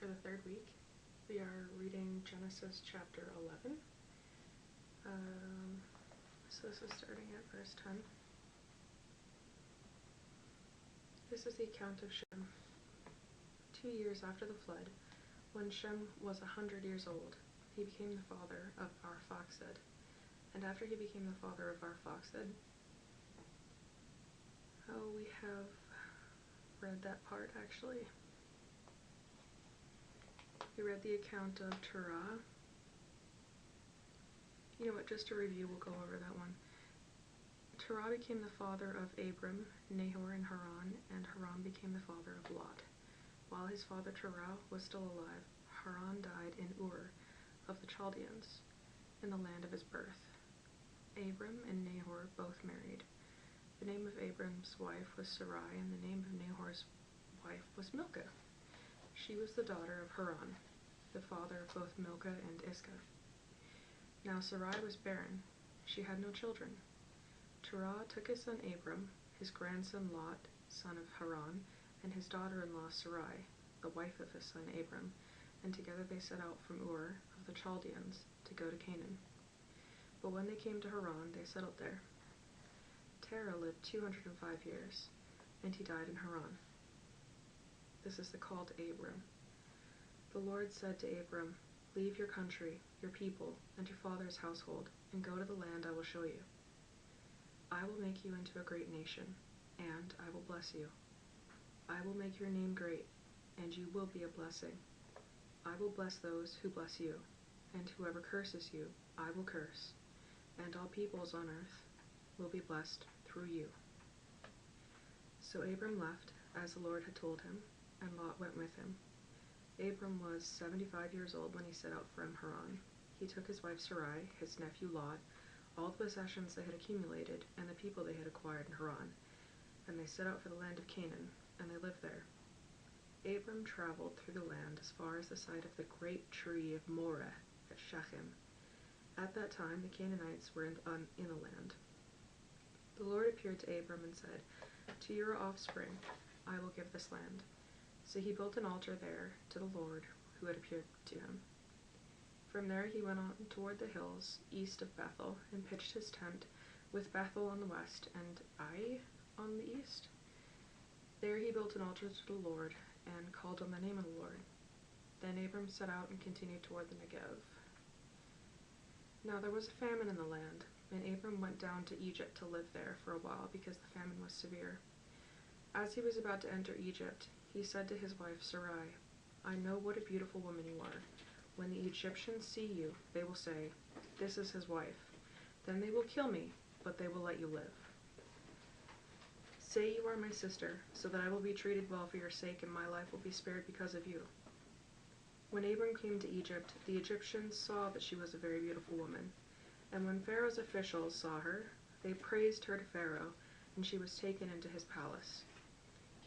for the third week. We are reading Genesis chapter 11. So this is starting at verse 10. This is the account of Shem. 2 years after the flood, when Shem was 100 years old, he became the father of Arphaxad. And after he became the father of Arphaxad, we have read that part actually. We read the account of Terah. You know what, just to review, we'll go over that one. Terah became the father of Abram, Nahor, and Haran, and Haran became the father of Lot. While his father Terah was still alive, Haran died in Ur of the Chaldeans, in the land of his birth. Abram and Nahor both married. The name of Abram's wife was Sarai, and the name of Nahor's wife was Milcah. She was the daughter of Haran, the father of both Milcah and Iscah. Now Sarai was barren. She had no children. Terah took his son Abram, his grandson Lot, son of Haran, and his daughter-in-law Sarai, the wife of his son Abram, and together they set out from Ur of the Chaldeans to go to Canaan. But when they came to Haran, they settled there. Terah lived 205 years, and he died in Haran. This is the call to Abram. The Lord said to Abram, "Leave your country, your people, and your father's household, and go to the land I will show you. I will make you into a great nation, and I will bless you. I will make your name great, and you will be a blessing. I will bless those who bless you, and whoever curses you, I will curse, and all peoples on earth will be blessed through you." So Abram left, as the Lord had told him, and Lot went with him. Abram was 75 years old when he set out from Haran. He took his wife Sarai, his nephew Lot, all the possessions they had accumulated, and the people they had acquired in Haran, and they set out for the land of Canaan, and they lived there. Abram traveled through the land as far as the site of the great tree of Moreh at Shechem. At that time the Canaanites were in the land. The Lord appeared to Abram and said, "To your offspring I will give this land." So he built an altar there to the Lord who had appeared to him. From there he went on toward the hills east of Bethel and pitched his tent, with Bethel on the west and Ai on the east. There he built an altar to the Lord and called on the name of the Lord. Then Abram set out and continued toward the Negev. Now there was a famine in the land, and Abram went down to Egypt to live there for a while because the famine was severe. As he was about to enter Egypt, he said to his wife Sarai, "I know what a beautiful woman you are. When the Egyptians see you, they will say, 'This is his wife.' Then they will kill me, but they will let you live. Say you are my sister, so that I will be treated well for your sake, and my life will be spared because of you." When Abram came to Egypt, the Egyptians saw that she was a very beautiful woman. And when Pharaoh's officials saw her, they praised her to Pharaoh, and she was taken into his palace.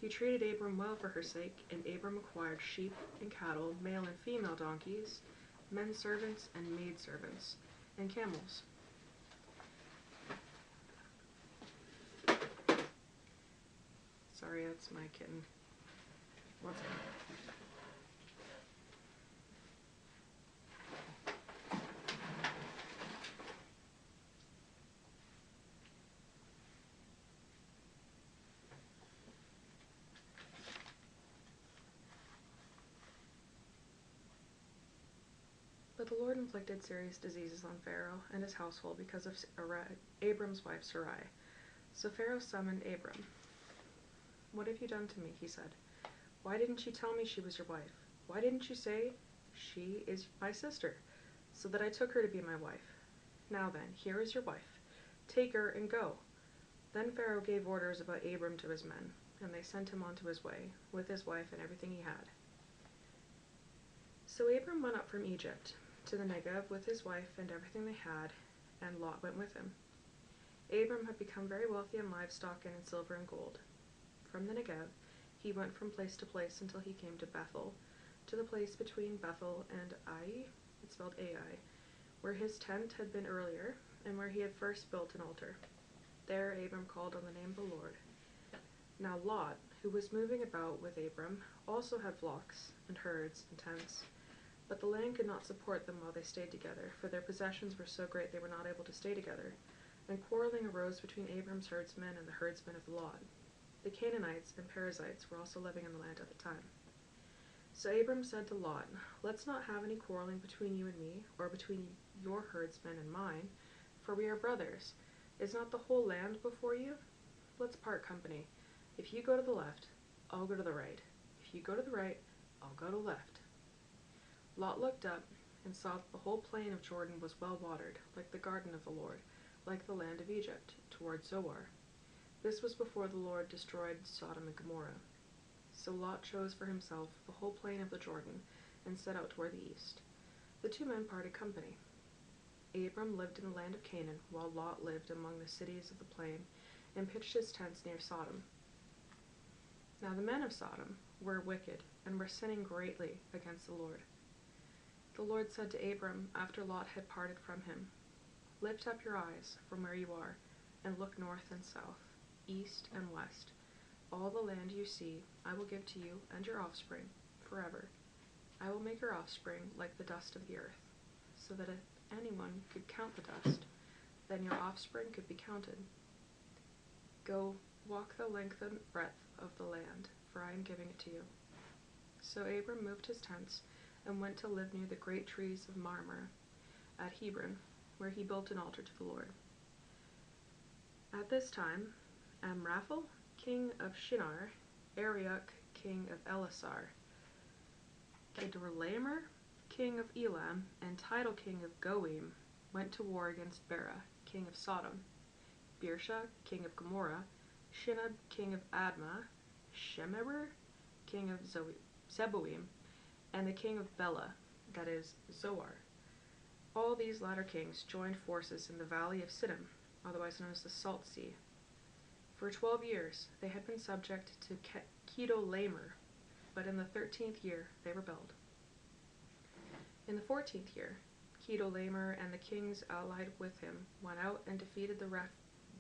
He treated Abram well for her sake, and Abram acquired sheep and cattle, male and female donkeys, men servants and maid servants, and camels. Sorry, that's my kitten. One second. But the Lord inflicted serious diseases on Pharaoh and his household because of Abram's wife Sarai. So Pharaoh summoned Abram. "What have you done to me?" he said. "Why didn't you tell me she was your wife? Why didn't you say, 'She is my sister,' so that I took her to be my wife? Now then, here is your wife. Take her and go." Then Pharaoh gave orders about Abram to his men, and they sent him on to his way, with his wife and everything he had. So Abram went up from Egypt to the Negev with his wife and everything they had, and Lot went with him. Abram had become very wealthy in livestock and in silver and gold. From the Negev, he went from place to place until he came to Bethel, to the place between Bethel and Ai, it's spelled Ai, where his tent had been earlier, and where he had first built an altar. There Abram called on the name of the Lord. Now Lot, who was moving about with Abram, also had flocks and herds and tents. But the land could not support them while they stayed together, for their possessions were so great they were not able to stay together. And quarreling arose between Abram's herdsmen and the herdsmen of Lot. The Canaanites and Perizzites were also living in the land at the time. So Abram said to Lot, "Let's not have any quarreling between you and me, or between your herdsmen and mine, for we are brothers. Is not the whole land before you? Let's part company. If you go to the left, I'll go to the right. If you go to the right, I'll go to the left." Lot looked up and saw that the whole plain of Jordan was well watered, like the garden of the Lord, like the land of Egypt, toward Zoar. This was before the Lord destroyed Sodom and Gomorrah. So Lot chose for himself the whole plain of the Jordan, and set out toward the east. The two men parted company. Abram lived in the land of Canaan, while Lot lived among the cities of the plain, and pitched his tents near Sodom. Now the men of Sodom were wicked, and were sinning greatly against the Lord. The Lord said to Abram, after Lot had parted from him, "Lift up your eyes from where you are, and look north and south, east and west. All the land you see I will give to you and your offspring forever. I will make your offspring like the dust of the earth, so that if anyone could count the dust, then your offspring could be counted. Go, walk the length and breadth of the land, for I am giving it to you." So Abram moved his tents and went to live near the great trees of Mamre at Hebron, where he built an altar to the Lord. At this time, Amraphel, king of Shinar, Arioch, king of Elasar, Kedorlaomer, king of Elam, and Tidal, king of Goim, went to war against Bera, king of Sodom, Birsha, king of Gomorrah, Shinab, king of Admah, Shemeber, king of Zeboim, and the king of Bela, that is, Zoar. All these latter kings joined forces in the valley of Siddim, otherwise known as the Salt Sea. For 12 years they had been subject to Kedorlaomer, but in the 13th year they rebelled. In the 14th year, Kedorlaomer and the kings allied with him went out and defeated the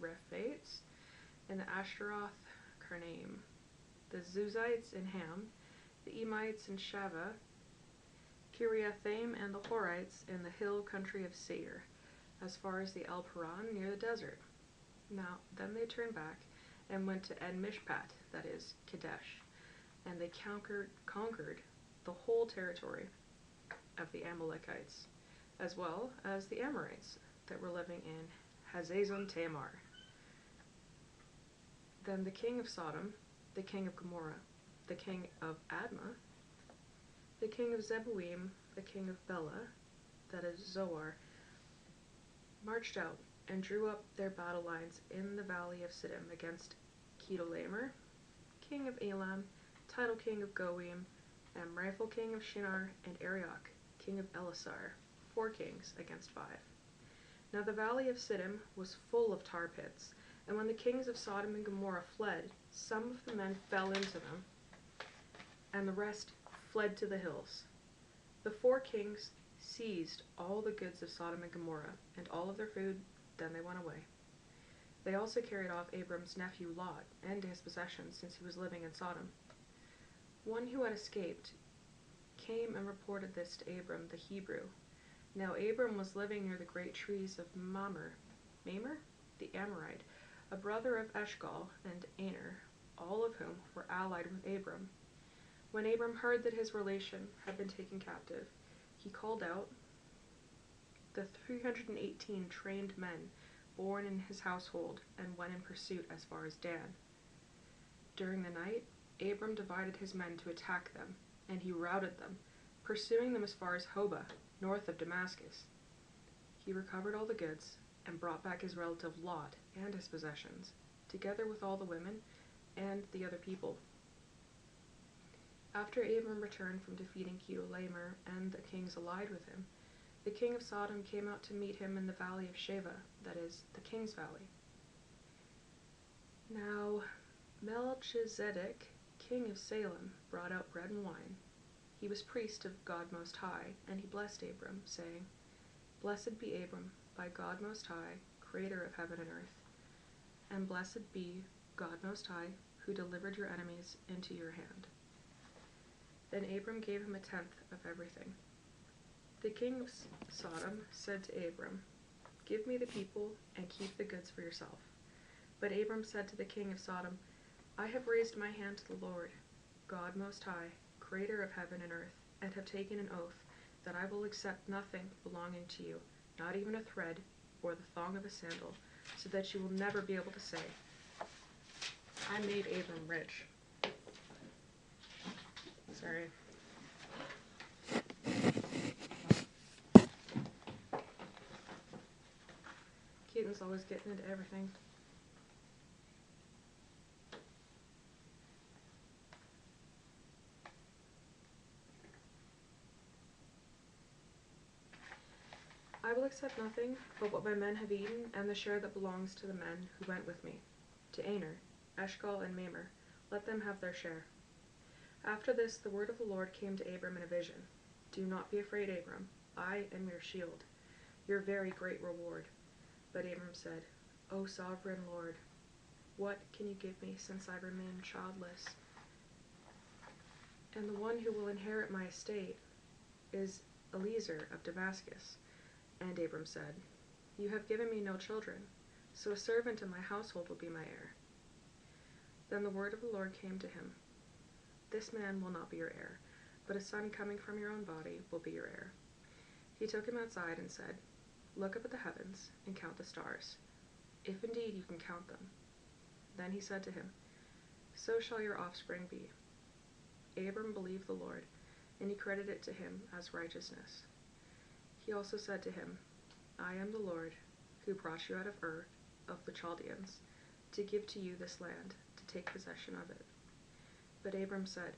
Rephaites in the Ashtaroth Karnaim, the Zuzites in Ham, the Emites in Shaveh, Kiriathaim and the Horites in the hill country of Seir, as far as the El Paran near the desert. Now then they turned back and went to En-Mishpat, that is, Kadesh, and they conquered the whole territory of the Amalekites, as well as the Amorites that were living in Hazazon Tamar. Then the king of Sodom, the king of Gomorrah, the king of Admah, the king of Zeboim, the king of Bela, that is Zoar, marched out and drew up their battle lines in the valley of Siddim against Kedorlaomer, king of Elam, Tidal, king of Goim, Amraphel, king of Shinar, and Arioch, king of Elasar, 4 kings against 5. Now the valley of Siddim was full of tar pits, and when the kings of Sodom and Gomorrah fled, some of the men fell into them, and the rest fled to the hills. The 4 kings seized all the goods of Sodom and Gomorrah, and all of their food, then they went away. They also carried off Abram's nephew Lot, and his possessions, since he was living in Sodom. One who had escaped came and reported this to Abram the Hebrew. Now Abram was living near the great trees of Mamre, the Amorite, a brother of Eshcol and Aner, all of whom were allied with Abram. When Abram heard that his relation had been taken captive, he called out the 318 trained men born in his household and went in pursuit as far as Dan. During the night, Abram divided his men to attack them, and he routed them, pursuing them as far as Hobah, north of Damascus. He recovered all the goods and brought back his relative Lot and his possessions, together with all the women and the other people. After Abram returned from defeating Kedorlaomer and the kings allied with him, the king of Sodom came out to meet him in the valley of Shaveh, that is, the king's valley. Now Melchizedek, king of Salem, brought out bread and wine. He was priest of God Most High, and he blessed Abram, saying, "Blessed be Abram by God Most High, creator of heaven and earth, and blessed be God Most High, who delivered your enemies into your hand." Then Abram gave him a tenth of everything. The king of Sodom said to Abram, "Give me the people and keep the goods for yourself." But Abram said to the king of Sodom, "I have raised my hand to the Lord, God Most High, creator of heaven and earth, and have taken an oath that I will accept nothing belonging to you, not even a thread or the thong of a sandal, so that you will never be able to say, 'I made Abram rich.'" Sorry. Keaton's always getting into everything. "I will accept nothing but what my men have eaten and the share that belongs to the men who went with me. To Aner, Eshcol, and Mamre, let them have their share." After this the word of the Lord came to Abram in a vision. "Do not be afraid, Abram. I am your shield, your very great reward." But Abram said, "O sovereign Lord, what can you give me since I remain childless? And the one who will inherit my estate is Eliezer of Damascus." And Abram said, "You have given me no children, so a servant in my household will be my heir." Then the word of the Lord came to him, "This man will not be your heir, but a son coming from your own body will be your heir." He took him outside and said, "Look up at the heavens and count the stars, if indeed you can count them." Then he said to him, "So shall your offspring be." Abram believed the Lord, and he credited it to him as righteousness. He also said to him, "I am the Lord, who brought you out of Ur of the Chaldeans, to give to you this land, to take possession of it." But Abram said,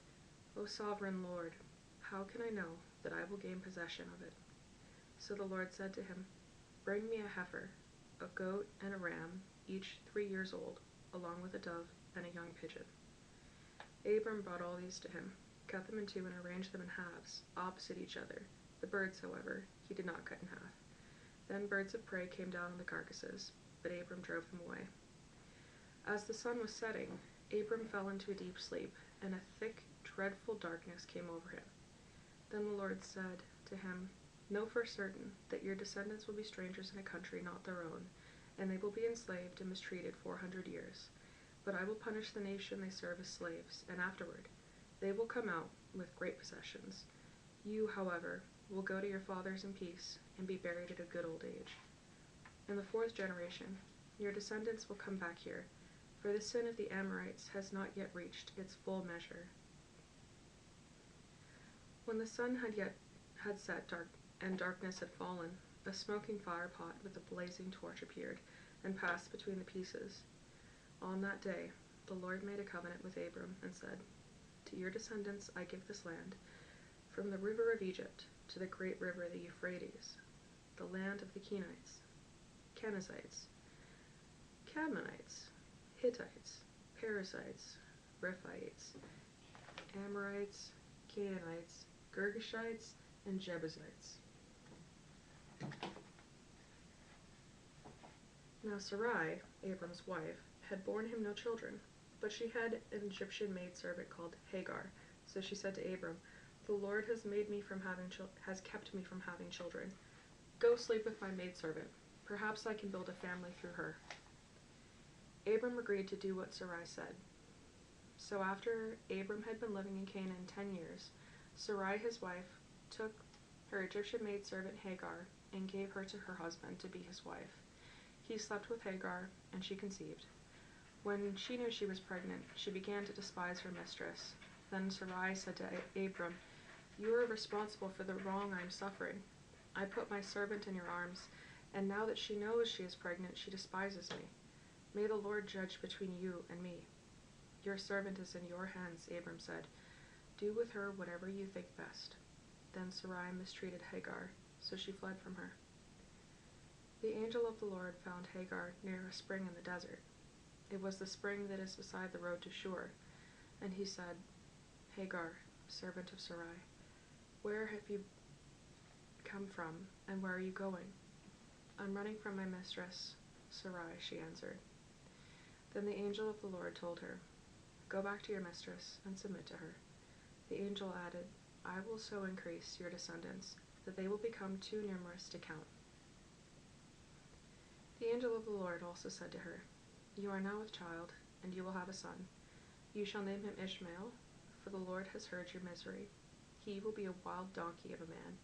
"O sovereign Lord, how can I know that I will gain possession of it?" So the Lord said to him, "Bring me a heifer, a goat, and a ram, each 3 years old, along with a dove and a young pigeon." Abram brought all these to him, cut them in two, and arranged them in halves, opposite each other. The birds, however, he did not cut in half. Then birds of prey came down on the carcasses, but Abram drove them away. As the sun was setting, Abram fell into a deep sleep, and a thick, dreadful darkness came over him. Then the Lord said to him, "Know for certain that your descendants will be strangers in a country not their own, and they will be enslaved and mistreated 400 years. But I will punish the nation they serve as slaves, and afterward they will come out with great possessions. You, however, will go to your fathers in peace and be buried at a good old age. In the 4th generation, your descendants will come back here, for the sin of the Amorites has not yet reached its full measure." When the sun had set and darkness had fallen, a smoking firepot with a blazing torch appeared and passed between the pieces. On that day, the Lord made a covenant with Abram and said, "To your descendants I give this land, from the river of Egypt to the great river the Euphrates, the land of the Kenites, Kenizzites, Cadmonites, Hittites, Perizzites, Rephaites, Amorites, Canaanites, Girgashites, and Jebusites." Now Sarai, Abram's wife, had borne him no children, but she had an Egyptian maidservant called Hagar. So she said to Abram, "The Lord has kept me from having children. Go sleep with my maidservant. Perhaps I can build a family through her." Abram agreed to do what Sarai said. So after Abram had been living in Canaan 10 years, Sarai his wife took her Egyptian maidservant Hagar and gave her to her husband to be his wife. He slept with Hagar, and she conceived. When she knew she was pregnant, she began to despise her mistress. Then Sarai said to Abram, "You are responsible for the wrong I am suffering. I put my servant in your arms, and now that she knows she is pregnant, she despises me. May the Lord judge between you and me." "Your servant is in your hands," Abram said. "Do with her whatever you think best." Then Sarai mistreated Hagar, so she fled from her. The angel of the Lord found Hagar near a spring in the desert. It was the spring that is beside the road to Shur. And he said, "Hagar, servant of Sarai, where have you come from, and where are you going?" "I'm running from my mistress, Sarai," she answered. Then the angel of the Lord told her, Go back to your mistress and submit to her." The angel added, "I will so increase your descendants that they will become too numerous to count." The angel of the Lord also said to her, "You are now with child, and you will have a son. You shall name him Ishmael, for the Lord has heard your misery. He will be a wild donkey of a man.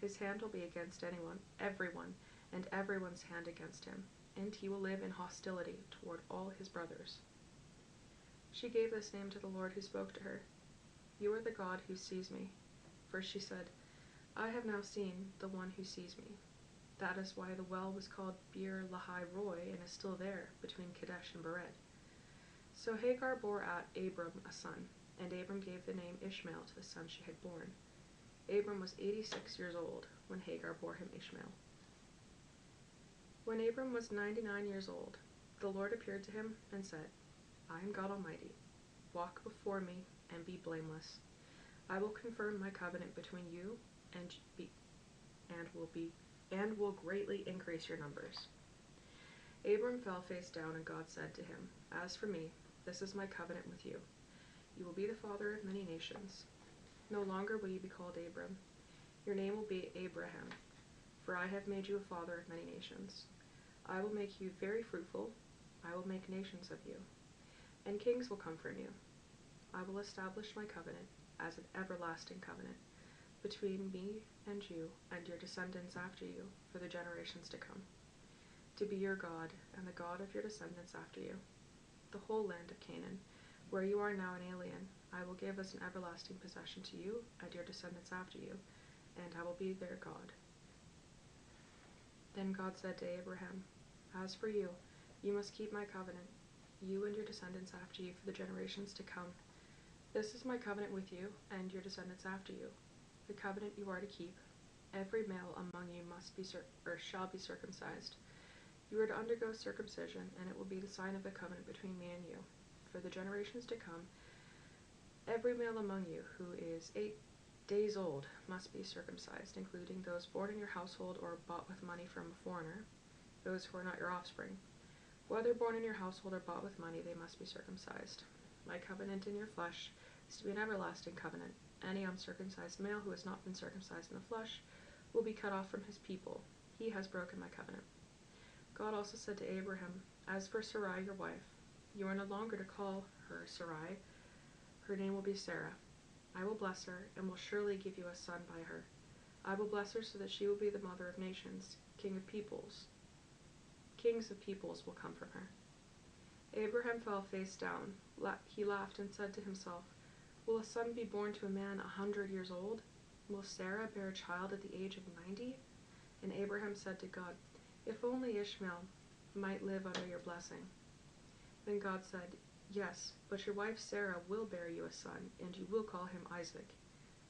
His hand will be against everyone, and everyone's hand against him, and he will live in hostility toward all his brothers." She gave this name to the Lord who spoke to her. "You are the God who sees me." For she said, "I have now seen the one who sees me." That is why the well was called Bir Lahai Roi and is still there, between Kadesh and Bered. So Hagar bore Abram a son, and Abram gave the name Ishmael to the son she had born. Abram was 86 years old when Hagar bore him Ishmael. When Abram was 99 years old, the Lord appeared to him and said, "I am God Almighty. Walk before me and be blameless. I will confirm my covenant between you and will greatly increase your numbers." Abram fell face down, and God said to him, "As for me, this is my covenant with you. You will be the father of many nations. No longer will you be called Abram. Your name will be Abraham, for I have made you a father of many nations. I will make you very fruitful. I will make nations of you, and kings will come from you. I will establish my covenant as an everlasting covenant between me and you and your descendants after you for the generations to come, to be your God and the God of your descendants after you. The whole land of Canaan, where you are now an alien, I will give as an everlasting possession to you and your descendants after you, and I will be their God." Then God said to Abraham, "As for you, you must keep my covenant, you and your descendants after you for the generations to come. This is my covenant with you and your descendants after you. The covenant you are to keep. Every male among you shall be circumcised. You are to undergo circumcision, and it will be the sign of the covenant between me and you. For the generations to come, every male among you who is 8 days old must be circumcised, including those born in your household or bought with money from a foreigner, those who are not your offspring. Whether born in your household or bought with money, they must be circumcised. My covenant in your flesh is to be an everlasting covenant. Any uncircumcised male who has not been circumcised in the flesh will be cut off from his people. He has broken my covenant." God also said to Abraham, "As for Sarai, your wife, you are no longer to call her Sarai. Her name will be Sarah. I will bless her and will surely give you a son by her. I will bless her so that she will be the mother of nations. Kings of peoples will come from her." Abraham fell face down. He laughed and said to himself, "Will a son be born to a man 100 years old? Will Sarah bear a child at the age of 90? And Abraham said to God, "If only Ishmael might live under your blessing." Then God said, "Yes, but your wife Sarah will bear you a son, and you will call him Isaac.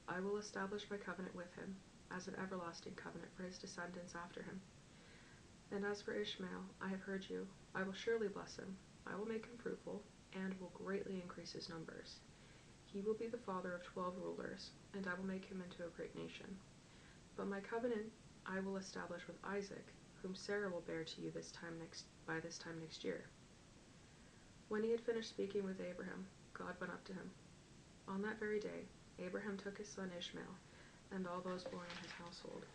I will establish my covenant with him as an everlasting covenant for his descendants after him. And as for Ishmael, I have heard you. I will surely bless him. I will make him fruitful, and will greatly increase his numbers. He will be the father of 12 rulers, and I will make him into a great nation. But my covenant I will establish with Isaac, whom Sarah will bear to you by this time next year." When he had finished speaking with Abraham, God went up to him. On that very day, Abraham took his son Ishmael and all those born in his household,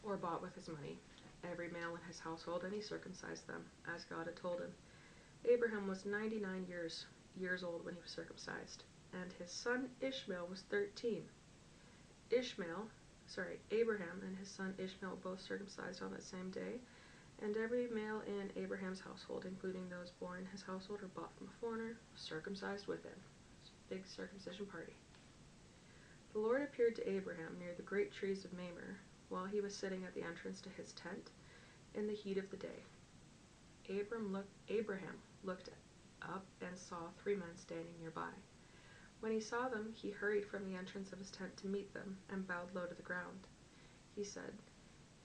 or bought with his money, every male in his household, and he circumcised them, as God had told him. Abraham was 99 years old when he was circumcised, and his son Ishmael was 13. Abraham and his son Ishmael both circumcised on that same day, and every male in Abraham's household, including those born in his household or bought from a foreigner, was circumcised with him. It was a big circumcision party. The Lord appeared to Abraham near the great trees of Mamre, while he was sitting at the entrance to his tent in the heat of the day. Abraham looked up and saw 3 men standing nearby. When he saw them, he hurried from the entrance of his tent to meet them and bowed low to the ground. He said,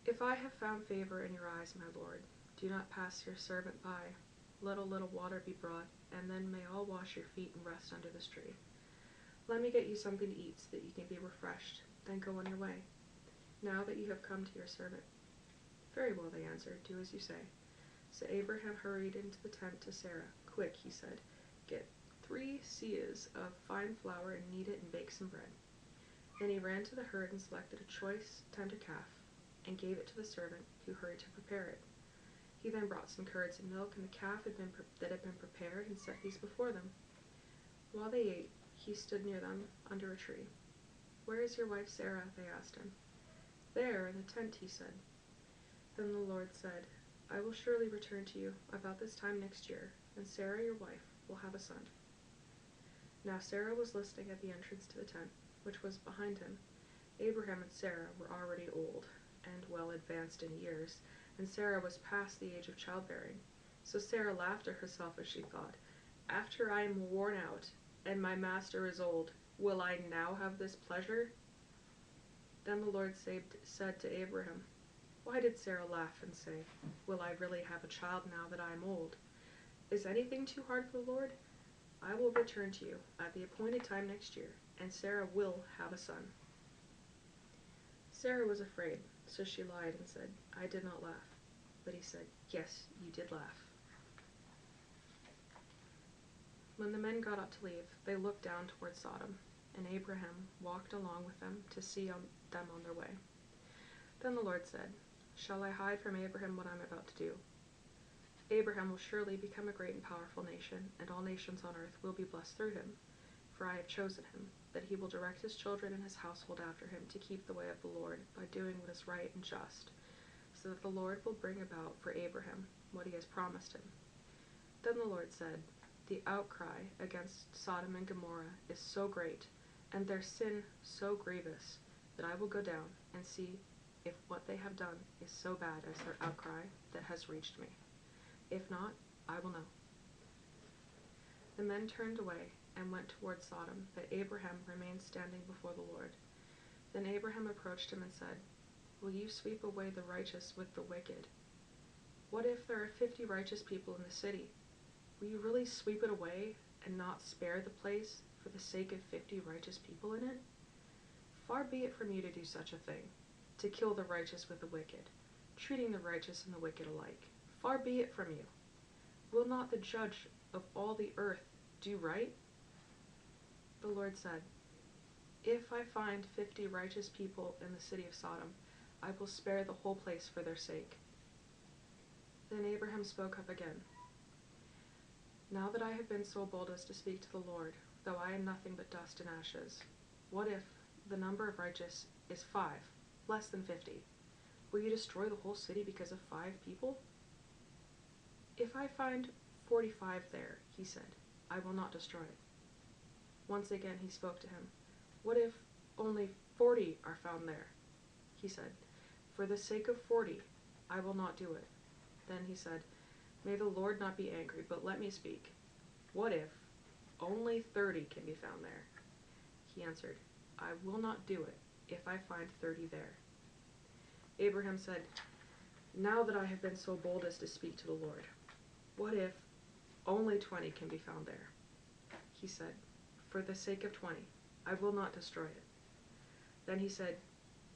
"If I have found favor in your eyes, my lord, do not pass your servant by. Let a little water be brought, and then may all wash your feet and rest under this tree. Let me get you something to eat so that you can be refreshed, then go on your way, now that you have come to your servant." "Very well," they answered, "do as you say." So Abraham hurried into the tent to Sarah. "Quick," he said, "get 3 seahs of fine flour and knead it and bake some bread." Then he ran to the herd and selected a choice tender calf and gave it to the servant, who hurried to prepare it. He then brought some curds and milk and the calf that had been prepared and set these before them. While they ate, he stood near them under a tree. "Where is your wife Sarah?" they asked him. "There, in the tent," he said. Then the Lord said, "I will surely return to you about this time next year, and Sarah, your wife, will have a son." Now Sarah was listening at the entrance to the tent, which was behind him. Abraham and Sarah were already old and well advanced in years, and Sarah was past the age of childbearing. So Sarah laughed at herself as she thought, "After I am worn out, and my master is old, will I now have this pleasure?" Then the Lord said to Abraham, "Why did Sarah laugh and say, 'Will I really have a child now that I am old?' Is anything too hard for the Lord? I will return to you at the appointed time next year, and Sarah will have a son." Sarah was afraid, so she lied and said, "I did not laugh." But he said, "Yes, you did laugh." When the men got up to leave, they looked down toward Sodom, and Abraham walked along with them to see them on their way. Then the Lord said, "Shall I hide from Abraham what I am about to do? Abraham will surely become a great and powerful nation, and all nations on earth will be blessed through him. For I have chosen him, that he will direct his children and his household after him to keep the way of the Lord by doing what is right and just, so that the Lord will bring about for Abraham what he has promised him." Then the Lord said, "The outcry against Sodom and Gomorrah is so great, and their sin so grievous, that I will go down and see if what they have done is so bad as their outcry that has reached me. If not, I will know." The men turned away and went toward Sodom, but Abraham remained standing before the Lord. Then Abraham approached him and said, "Will you sweep away the righteous with the wicked? What if there are 50 righteous people in the city? Will you really sweep it away and not spare the place for the sake of 50 righteous people in it? Far be it from you to do such a thing, to kill the righteous with the wicked, treating the righteous and the wicked alike. Far be it from you. Will not the judge of all the earth do right?" The Lord said, "If I find 50 righteous people in the city of Sodom, I will spare the whole place for their sake." Then Abraham spoke up again. "Now that I have been so bold as to speak to the Lord, though I am nothing but dust and ashes, what if the number of righteous is 5, less than 50? Will you destroy the whole city because of 5 people? If I find 45 there," he said, "I will not destroy it." Once again he spoke to him. "What if only 40 are found there?" He said, "For the sake of 40, I will not do it." Then he said, "May the Lord not be angry, but let me speak. What if only 30 can be found there?" He answered, "I will not do it if I find 30 there." Abraham said, "Now that I have been so bold as to speak to the Lord, what if only 20 can be found there?" He said, "For the sake of 20, I will not destroy it." Then he said,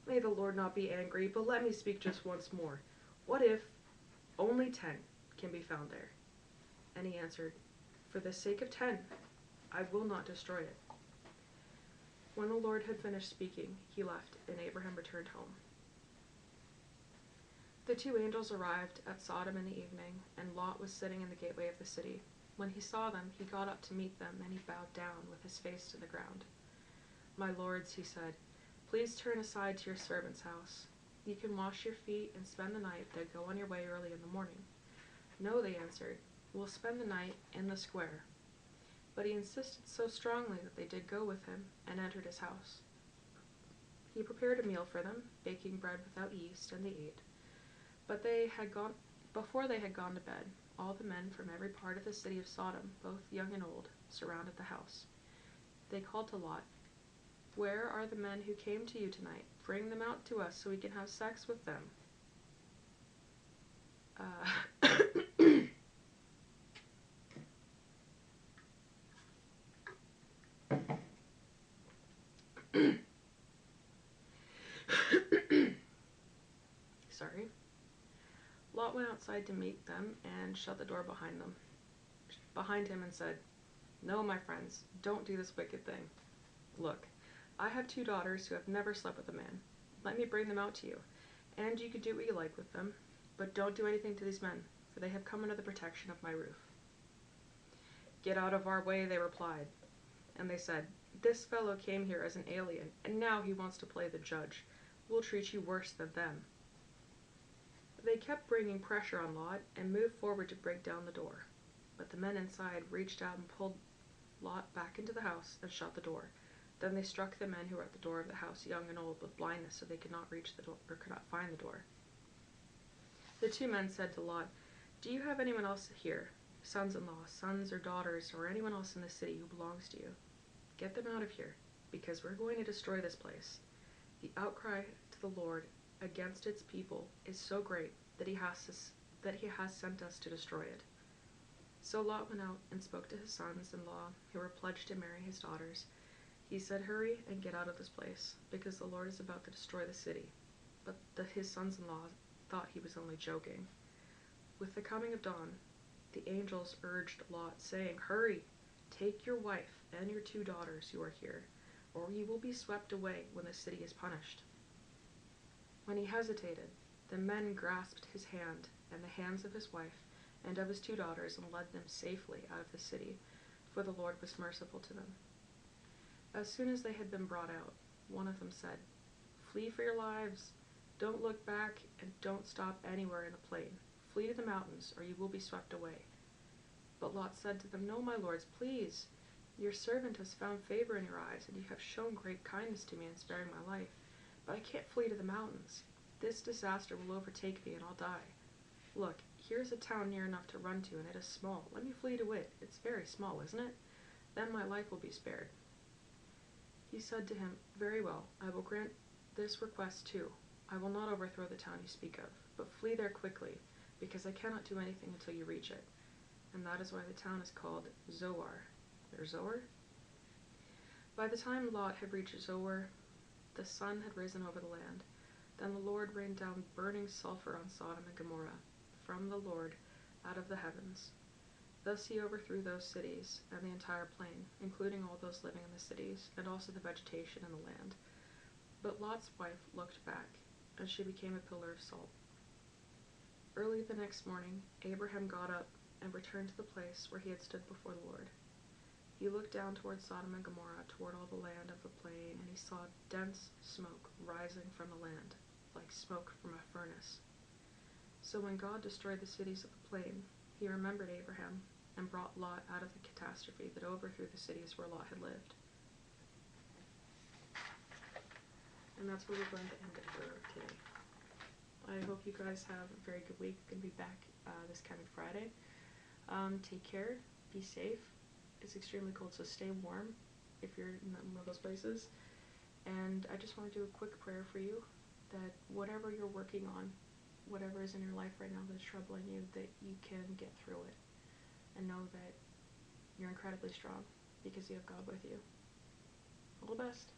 "May the Lord not be angry, but let me speak just once more. What if only 10 can be found there?" And he answered, "For the sake of 10, I will not destroy it." When the Lord had finished speaking, he left, and Abraham returned home. The 2 angels arrived at Sodom in the evening, and Lot was sitting in the gateway of the city. When he saw them, he got up to meet them, and he bowed down with his face to the ground. "My lords," he said, "please turn aside to your servant's house. You can wash your feet and spend the night, then go on your way early in the morning." "No," they answered, "we'll spend the night in the square." But he insisted so strongly that they did go with him and entered his house. He prepared a meal for them, baking bread without yeast, and they ate. But before they had gone to bed, all the men from every part of the city of Sodom, both young and old, surrounded the house. They called to Lot, "Where are the men who came to you tonight? Bring them out to us so we can have sex with them." Sorry. Lot Lot went outside to meet them and shut the door behind him and said, "No, my friends, don't do this wicked thing. Look, I have 2 daughters who have never slept with a man. Let me bring them out to you, and you can do what you like with them, but don't do anything to these men, for they have come under the protection of my roof." "Get out of our way," they replied. And they said, "This fellow came here as an alien, and now he wants to play the judge. We'll treat you worse than them." They kept bringing pressure on Lot and moved forward to break down the door. But the men inside reached out and pulled Lot back into the house and shut the door. Then they struck the men who were at the door of the house, young and old, with blindness, so they could not reach the door or could not find the door. The 2 men said to Lot, "Do you have anyone else here, sons-in-law, sons or daughters, or anyone else in the city who belongs to you? Get them out of here, because we're going to destroy this place. The outcry to the Lord against its people is so great that he has sent us to destroy it." So Lot went out and spoke to his sons-in-law, who were pledged to marry his daughters. He said, "Hurry and get out of this place, because the Lord is about to destroy the city." But his sons-in-law thought he was only joking. With the coming of dawn, the angels urged Lot, saying, "Hurry, take your wife and your 2 daughters who are here, or you will be swept away when the city is punished." When he hesitated, the men grasped his hand and the hands of his wife and of his 2 daughters and led them safely out of the city, for the Lord was merciful to them. As soon as they had been brought out, one of them said, "Flee for your lives. Don't look back and don't stop anywhere in the plain. Flee to the mountains, or you will be swept away." But Lot said to them, "No, my lords, please. Your servant has found favor in your eyes, and you have shown great kindness to me in sparing my life. But I can't flee to the mountains. This disaster will overtake me, and I'll die. Look, here's a town near enough to run to, and it is small. Let me flee to it. It's very small, isn't it? Then my life will be spared." He said to him, "Very well, I will grant this request too. I will not overthrow the town you speak of, but flee there quickly, because I cannot do anything until you reach it." And that is why the town is called Zoar. Or Zoar? By the time Lot had reached Zoar, the sun had risen over the land. Then the Lord rained down burning sulfur on Sodom and Gomorrah from the Lord out of the heavens. Thus he overthrew those cities and the entire plain, including all those living in the cities, and also the vegetation in the land. But Lot's wife looked back, and she became a pillar of salt. Early the next morning, Abraham got up and returned to the place where he had stood before the Lord. He looked down toward Sodom and Gomorrah, toward all the land of the plain, and he saw dense smoke rising from the land, like smoke from a furnace. So when God destroyed the cities of the plain, he remembered Abraham and brought Lot out of the catastrophe that overthrew the cities where Lot had lived. And that's where we're going to end it for today. I hope you guys have a very good week. We're going to be back this coming Friday. Take care. Be safe. It's extremely cold, so stay warm if you're in one of those places. And I just want to do a quick prayer for you, that whatever you're working on, whatever is in your life right now that's troubling you, that you can get through it. And know that you're incredibly strong because you have God with you. All the best.